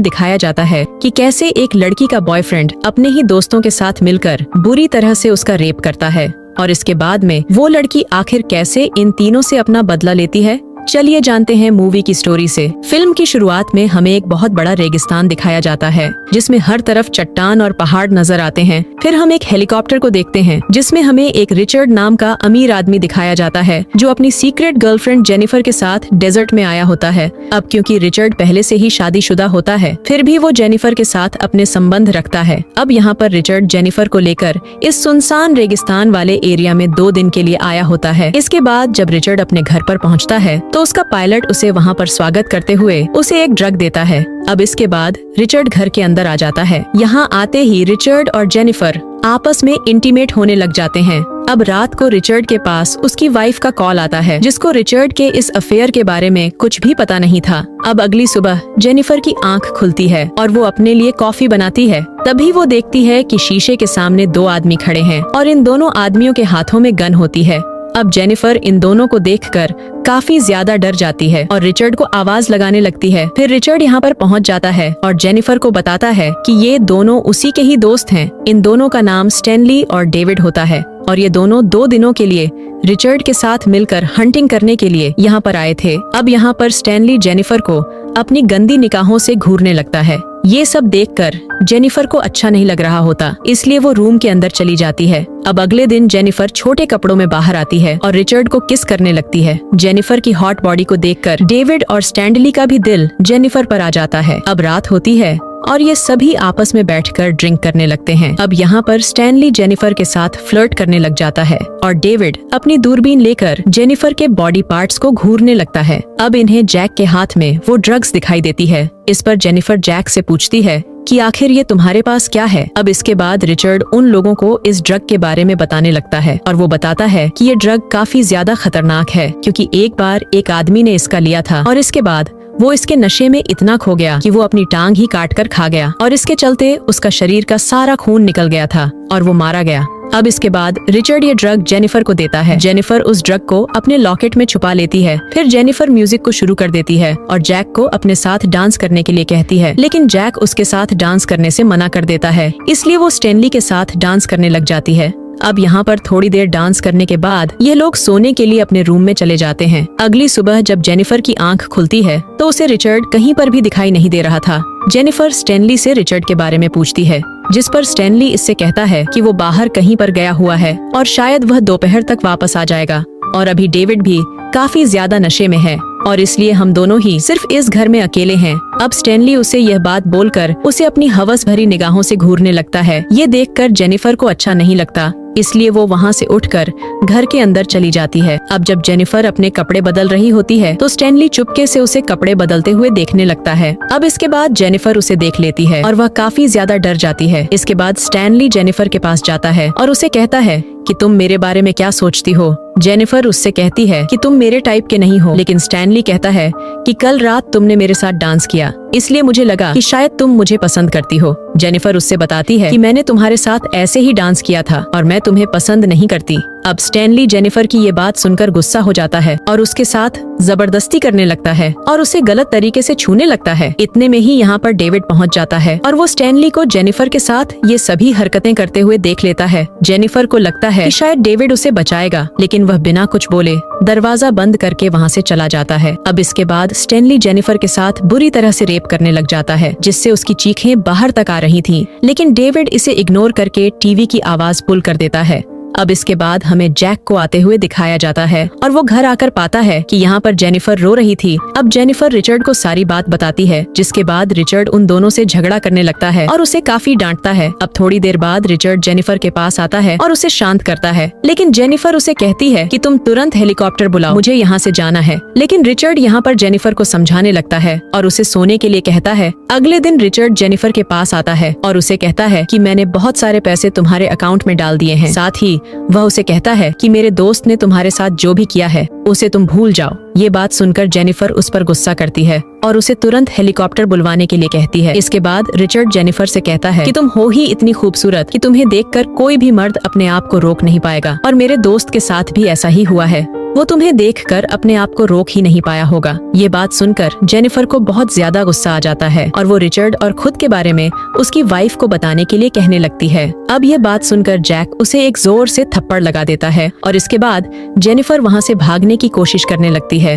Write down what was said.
दिखाया जाता है कि कैसे एक लड़की का बॉयफ्रेंड अपने ही दोस्तों के साथ मिलकर बुरी तरह से उसका रेप करता है और इसके बाद में वो लड़की आखिर कैसे इन तीनों से अपना बदला लेती है। चलिए जानते हैं मूवी की स्टोरी से। फिल्म की शुरुआत में हमें एक बहुत बड़ा रेगिस्तान दिखाया जाता है जिसमें हर तरफ चट्टान और पहाड़ नजर आते हैं। फिर हम एक हेलीकॉप्टर को देखते हैं जिसमें हमें एक रिचर्ड नाम का अमीर आदमी दिखाया जाता है जो अपनी सीक्रेट गर्लफ्रेंड जेनिफर के साथ डेजर्ट में आया होता है। अब क्योंकि रिचर्ड पहले से ही शादीशुदा होता है फिर भी वो जेनिफर के साथ अपने संबंध रखता है। अब यहाँ पर रिचर्ड जेनिफर को लेकर इस सुनसान रेगिस्तान वाले एरिया में 2 दिन के लिए आया होता है। इसके बाद जब रिचर्ड अपने घर पर पहुँचता है तो उसका पायलट उसे वहाँ पर स्वागत करते हुए उसे एक ड्रग देता है। अब इसके बाद रिचर्ड घर के अंदर आ जाता है। यहाँ आते ही रिचर्ड और जेनिफर आपस में इंटीमेट होने लग जाते हैं। अब रात को रिचर्ड के पास उसकी वाइफ का कॉल आता है जिसको रिचर्ड के इस अफेयर के बारे में कुछ भी पता नहीं था। अब अगली सुबह जेनिफर की आंख खुलती है और वो अपने लिए कॉफी बनाती है। तभी वो देखती है कि शीशे के सामने 2 आदमी खड़े हैं और इन दोनों आदमियों के हाथों में गन होती है। अब जेनिफर इन दोनों को देखकर काफी ज्यादा डर जाती है और रिचर्ड को आवाज लगाने लगती है। फिर रिचर्ड यहाँ पर पहुँच जाता है और जेनिफर को बताता है कि ये दोनों उसी के ही दोस्त हैं। इन दोनों का नाम स्टैनली और डेविड होता है और ये दोनों 2 दिनों के लिए रिचर्ड के साथ मिलकर हंटिंग करने के लिए यहाँ पर आए थे। अब यहाँ पर स्टैनली जेनिफर को अपनी गंदी निगाहों से घूरने लगता है। ये सब देखकर जेनिफर को अच्छा नहीं लग रहा होता, इसलिए वो रूम के अंदर चली जाती है। अब अगले दिन जेनिफर छोटे कपड़ों में बाहर आती है और रिचर्ड को किस करने लगती है। जेनिफर की हॉट बॉडी को देखकर डेविड और स्टैनली का भी दिल जेनिफर पर आ जाता है। अब रात होती है और ये सभी आपस में बैठकर ड्रिंक करने लगते हैं। अब यहाँ पर स्टैनली जेनिफर के साथ फ्लर्ट करने लग जाता है और डेविड अपनी दूरबीन लेकर जेनिफर के बॉडी पार्ट्स को घूरने लगता है। अब इन्हें जैक के हाथ में वो ड्रग्स दिखाई देती है। इस पर जेनिफर जैक से पूछती है कि आखिर ये तुम्हारे पास क्या है। अब इसके बाद रिचर्ड उन लोगों को इस ड्रग के बारे में बताने लगता है और वो बताता है कि ये ड्रग काफी ज्यादा खतरनाक है क्योंकि एक बार एक आदमी ने इसका लिया था और इसके बाद वो इसके नशे में इतना खो गया कि वो अपनी टांग ही काट कर खा गया और इसके चलते उसका शरीर का सारा खून निकल गया था और वो मारा गया। अब इसके बाद रिचर्ड ये ड्रग जेनिफर को देता है। जेनिफर उस ड्रग को अपने लॉकेट में छुपा लेती है। फिर जेनिफर म्यूजिक को शुरू कर देती है और जैक को अपने साथ डांस करने के लिए कहती है, लेकिन जैक उसके साथ डांस करने से मना कर देता है, इसलिए वो स्टैनली के साथ डांस करने लग जाती है। अब यहाँ पर थोड़ी देर डांस करने के बाद ये लोग सोने के लिए अपने रूम में चले जाते हैं। अगली सुबह जब जेनिफर की आंख खुलती है तो उसे रिचर्ड कहीं पर भी दिखाई नहीं दे रहा था। जेनिफर स्टैनली से रिचर्ड के बारे में पूछती है जिस पर स्टैनली इससे कहता है कि वो बाहर कहीं पर गया हुआ है और शायद वह दोपहर तक वापस आ जाएगा और अभी डेविड भी काफी ज्यादा नशे में है और इसलिए हम दोनों ही सिर्फ इस घर में अकेले हैं। अब स्टैनली उसे यह बात बोलकर उसे अपनी हवस भरी निगाहों से घूरने लगता है। ये देखकर जेनिफर को अच्छा नहीं लगता, इसलिए वो वहाँ से उठकर घर के अंदर चली जाती है। अब जब जेनिफर अपने कपड़े बदल रही होती है तो स्टैनली चुपके से उसे कपड़े बदलते हुए देखने लगता है। अब इसके बाद जेनिफर उसे देख लेती है और वह काफी ज्यादा डर जाती है। इसके बाद स्टैनली जेनिफर के पास जाता है और उसे कहता है कि तुम मेरे बारे में क्या सोचती हो। जेनिफर उससे कहती है कि तुम मेरे टाइप के नहीं हो, लेकिन स्टैनली कहता है कि कल रात तुमने मेरे साथ डांस किया इसलिए मुझे लगा कि शायद तुम मुझे पसंद करती हो। जेनिफर उससे बताती है कि मैंने तुम्हारे साथ ऐसे ही डांस किया था और मैं तुम्हें पसंद नहीं करती। अब स्टैनली जेनिफर की ये बात सुनकर गुस्सा हो जाता है और उसके साथ जबरदस्ती करने लगता है और उसे गलत तरीके से छूने लगता है। इतने में ही यहाँ पर डेविड पहुँच जाता है और वो स्टैनली को जेनिफर के साथ ये सभी हरकतें करते हुए देख लेता है। जेनिफर को लगता है कि शायद डेविड उसे बचाएगा, लेकिन वह बिना कुछ बोले दरवाजा बंद करके वहाँ से चला जाता है। अब इसके बाद स्टैनली जेनिफर के साथ बुरी तरह से रेप करने लग जाता है जिससे उसकी चीखें बाहर तक आ रही थीं, लेकिन डेविड इसे इग्नोर करके टीवी की आवाज पुल कर देता है। अब इसके बाद हमें जैक को आते हुए दिखाया जाता है और वो घर आकर पाता है कि यहाँ पर जेनिफर रो रही थी। अब जेनिफर रिचर्ड को सारी बात बताती है, जिसके बाद रिचर्ड उन दोनों से झगड़ा करने लगता है और उसे काफी डांटता है। अब थोड़ी देर बाद रिचर्ड जेनिफर के पास आता है और उसे शांत करता है, लेकिन जेनिफर उसे कहती है कि तुम तुरंत हेलीकॉप्टर बुलाओ, मुझे यहाँ से जाना है। लेकिन रिचर्ड यहाँ पर जेनिफर को समझाने लगता है और उसे सोने के लिए कहता है। अगले दिन रिचर्ड जेनिफर के पास आता है और उसे कहता है कि मैंने बहुत सारे पैसे तुम्हारे अकाउंट में डाल दिए हैं। साथ ही वह उसे कहता है कि मेरे दोस्त ने तुम्हारे साथ जो भी किया है उसे तुम भूल जाओ। ये बात सुनकर जेनिफर उस पर गुस्सा करती है और उसे तुरंत हेलीकॉप्टर बुलवाने के लिए कहती है। इसके बाद रिचर्ड जेनिफर से कहता है कि तुम हो ही इतनी खूबसूरत कि तुम्हें देखकर कोई भी मर्द अपने आप को रोक नहीं पाएगा और मेरे दोस्त के साथ भी ऐसा ही हुआ है। वो तुम्हें देखकर अपने आप को रोक ही नहीं पाया होगा। ये बात सुनकर जेनिफर को बहुत ज्यादा गुस्सा आ जाता है और वो रिचर्ड और खुद के बारे में उसकी वाइफ को बताने के लिए कहने लगती है। अब ये बात सुनकर जैक उसे एक जोर से थप्पड़ लगा देता है और इसके बाद जेनिफर वहाँ से भागने की कोशिश करने लगती है।